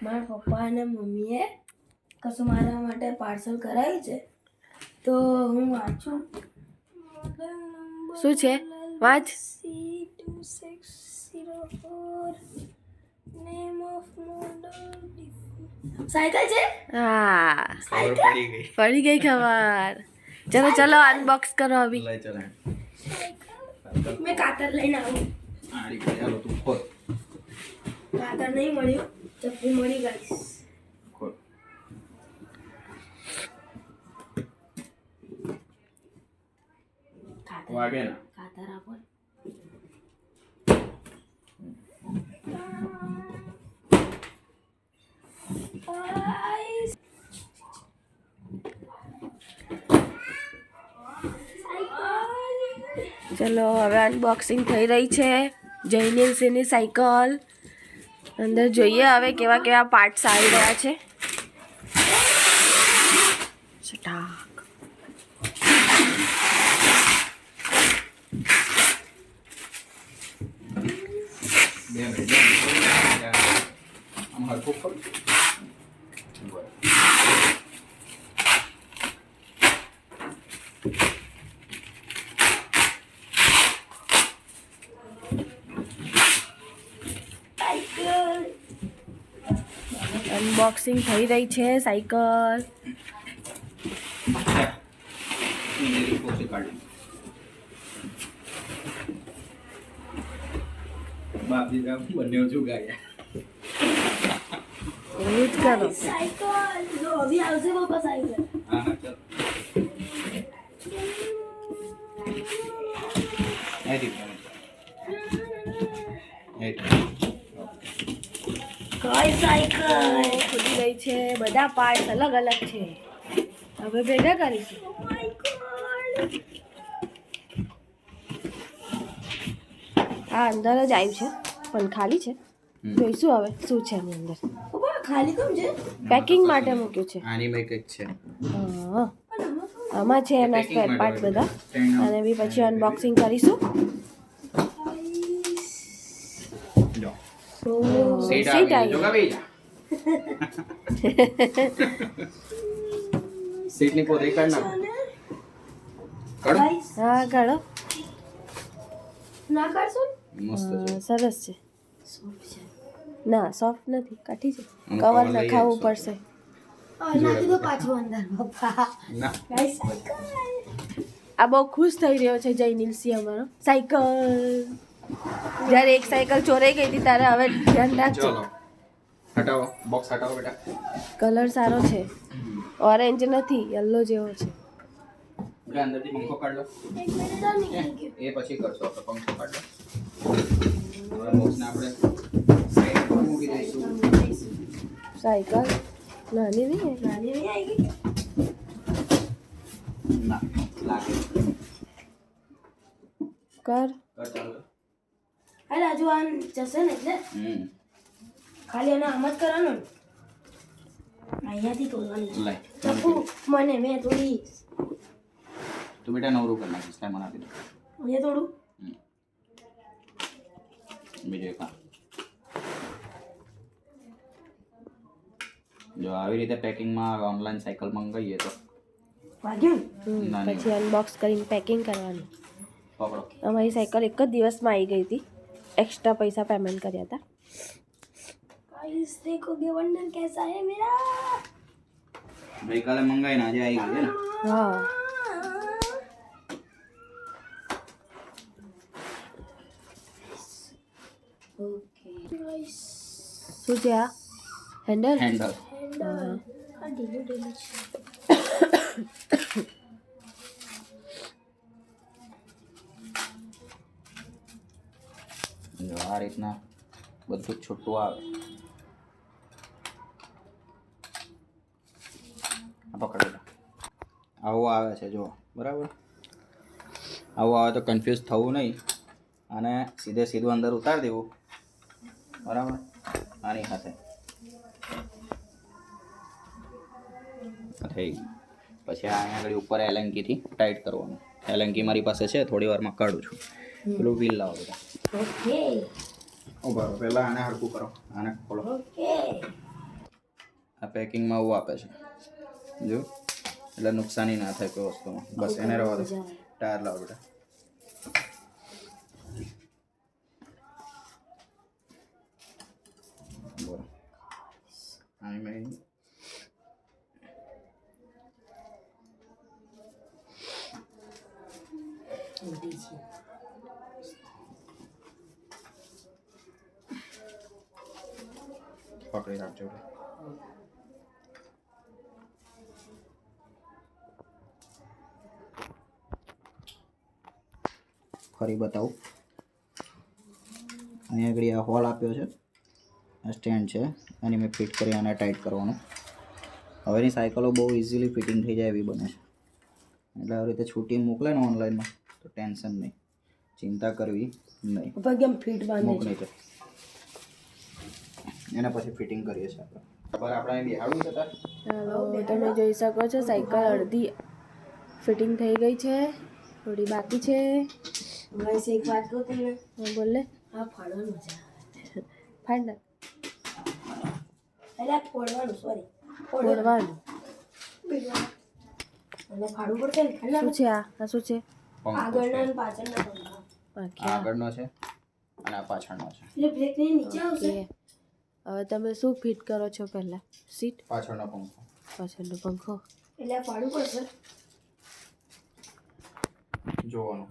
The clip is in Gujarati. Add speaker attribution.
Speaker 1: મારા પપ્પા અને મમ્મીએ કશું મારા માટે પાર્સલ કરાવ્યું છે તો હું વાંચું.
Speaker 2: શું છે વાંચ.
Speaker 1: C2604 name of model cycle છે.
Speaker 2: હા
Speaker 3: પડી ગઈ.
Speaker 2: પડી ગઈ ખબર. ચલો ચલો અનબોક્સ કરો અભી.
Speaker 3: લઈ ચાલ.
Speaker 1: મેં કાતર લઈને આવું.
Speaker 3: આડી ચાલો તું ખોલ.
Speaker 1: કાતર નહીં મળ્યું, ચપ્પુ મળી ગઈ.
Speaker 3: ખોલ. વાગે ના.
Speaker 1: કાતર આપો.
Speaker 2: ચલો હવે અનબોક્સિંગ થઈ રહી છે જયનેલસિંહની સાયકલ. અંદર જોઈએ હવે કેવા કેવા પાર્ટ્સ આવી રહ્યા છે. છટાક.
Speaker 3: બે મિનિટ. આમ હરખું ખોલ.
Speaker 2: અનબોક્સિંગ થઈ રહી છે સાયકલ.
Speaker 3: મેરી પોતે કાઢી. બાપ દીકરા બંને હજુ ગાયા.
Speaker 2: એવું જ કરો.
Speaker 1: સાયકલ જો હવે આવશે પપ્પા સાયકલ.
Speaker 3: હા હા ચાલ.
Speaker 1: કઈ સાયકલ
Speaker 2: ખુલી રહી છે. બધા પાર્ટ્સ અલગ અલગ છે. હવે ભેગા કરીશું. આ અંદર જ આવ્યું છે પણ ખાલી છે. જોઈશું હવે શું છે એની અંદર.
Speaker 1: પપ્પા ખાલી કેમ છે?
Speaker 2: પેકિંગ માટે મૂક્યું છે.
Speaker 3: આની મેં કંઈક છે.
Speaker 2: હા આમાં છે એના સ્પેર પાર્ટ બધા. અને બી પછી અનબોક્સિંગ કરીશું.
Speaker 3: જો
Speaker 2: સીટ
Speaker 3: સીટ આવી
Speaker 2: આવી.
Speaker 3: જો ગાવી જા. સીટ ની પોતે કાઢ નાખ. કાઢ.
Speaker 2: હા કાઢો.
Speaker 1: ના કરશો
Speaker 3: મસ્ત છે.
Speaker 2: સરસ છે. ના સોફ્ટ નથી, કાઠી છે.
Speaker 3: આનું
Speaker 2: કવર
Speaker 3: cover લઈ
Speaker 2: નખાવવું
Speaker 3: આવશું.
Speaker 2: પડશે.
Speaker 1: નાખી દો પાછું અંદર પપ્પા.
Speaker 3: ના
Speaker 1: ગાઈસ સાયકલ
Speaker 2: આ બહુ ખુશ થઈ રહ્યો છે જયનીલસિંહ અમારો. સાયકલ જ્યારે એક સાયકલ ચોરાઈ ગઈ હતી ત્યારે હવે ધ્યાન રાખજો.
Speaker 3: ચલો હટાવો બોક્સ હટાવો બેટા.
Speaker 2: કલર સારો છે. ઓરેન્જ નથી, યલો જેવો છે.
Speaker 3: બેટા અંદરથી પંખો કાઢ લો.
Speaker 1: એક મિનિટ આ નીકળી ગયું.
Speaker 3: એ પછી કરશો આપણે પંખો કાઢ લો. હવે બોક્સને આપણે સાઈડ પર મૂકી દઈશું.
Speaker 2: સાયકલ નાની નહીં.
Speaker 1: નાની નહીં આવી ગઈ.
Speaker 3: ના લાગે.
Speaker 2: કર.
Speaker 3: કર ચાલો.
Speaker 1: અરે હજુ આ જશે ને એટલે ખાલી એને આમ જ કરવાનું ને. અહીંયાથી તોડવાની છે.
Speaker 3: લાય
Speaker 1: ચપ્પુ મને મેં તોડી.
Speaker 3: તું બેટા નવરું કરી નાખીશ કાંઈ મને આપી દો.
Speaker 1: અહીંયા તોડું.
Speaker 3: બીજું એક આ. જો આવી રીતે પેકિંગમાં ઓનલાઈન સાયકલ મંગાવીએ તો
Speaker 1: વાગ્યું
Speaker 3: નાની
Speaker 2: પછી અનબોક્સ કરીને પેકિંગ કરવાનું.
Speaker 3: પકડો.
Speaker 2: અમારી સાયકલ એક જ દિવસમાં આવી ગઈ હતી. એક્સ્ટ્રા પૈસા પેમેન્ટ કર્યા હતા.
Speaker 1: गाइस देखोगे वंडर कैसा है मेरा.
Speaker 3: ગઈકાલે મંગાવીને આજે આવી ગઈ છે ને.
Speaker 2: હા
Speaker 1: ओके गाइस
Speaker 2: શું છે આ? હેન્ડલ.
Speaker 3: હેન્ડલ.
Speaker 1: આ ઢીલું ઢીલું છે.
Speaker 3: જો આ રીતના બધું છૂટું આવે. આ પકડો. આવું આવે છે જો બરાબર. આવું આવે તો કન્ફ્યુઝ થવું નહીં અને સીધે સીધું અંદર ઉતારી દેવું બરાબર. આની સાથે થઈ ગયું. પછી આ અહીંયા આગળ ઉપર એલંકીથી ટાઈટ કરવાનું. એલંકી મારી પાસે છે, થોડી વારમાં કાઢું છું. પેલું વ્હીલ લાવો બધા.
Speaker 1: ओके
Speaker 3: ઉભા રહો, પહેલાં આને હરખું કરો. આને ખોલો.
Speaker 1: ओके
Speaker 3: આ પેકિંગમાં આવું આપે છે જો, એટલે નુકસાની ના થાય કોઈ વસ્તુમાં. બસ એને રહેવા દો. ટાયર લાવો બેટા. બોલો આની મેં પકડી રાખજો. ફરી બતાવું. અહીંયા આગળ આ હોલ આપ્યો છે, આ સ્ટેન્ડ છે, અને મેં ફિટ કરી આને ટાઈટ કરવાનું. હવેની સાયકલો બહુ ઇઝીલી ફિટિંગ થઈ જાય એવી બને છે, એટલે આવી રીતે છૂટી મોકલે ને ઓનલાઈનમાં તો ટેન્શન નહીં, ચિંતા કરવી નહીં.
Speaker 1: એકદમ ફિટ બાંધે
Speaker 3: મોક નહીં કરે એના પછી ફિટિંગ કરીએ છીએ આપણે. ખબર આપણે અહીં બિહાડવું છે તાર.
Speaker 2: ચાલો તમે જોઈ શકો છો સાયકલ અડધી ફિટિંગ થઈ ગઈ છે, થોડી બાકી છે.
Speaker 1: ગાઈસ એક વાત કહું તમને,
Speaker 2: બોલ લે.
Speaker 1: આ ફાડવાનું છે.
Speaker 2: ફાડ નાખ.
Speaker 1: એટલે ફોડવાનું, સોરી
Speaker 2: ફોડવાનું.
Speaker 1: અને ફાડવું પડશે ને.
Speaker 2: શું છે આ શું છે?
Speaker 1: આગળના અને પાછળના પંખા.
Speaker 2: બાકી
Speaker 3: આગળનો છે અને આ પાછળનો છે.
Speaker 1: એટલે બ્રેક ની નીચે આવશે.
Speaker 2: ઓકે. હવે તમે શું ફિટ કરો છો પહેલા? સીટ,
Speaker 3: પાછળનો પંખો.
Speaker 2: પાછળનો પંખો.
Speaker 1: એટલે ફાડવું પડશે.
Speaker 3: જોવાનું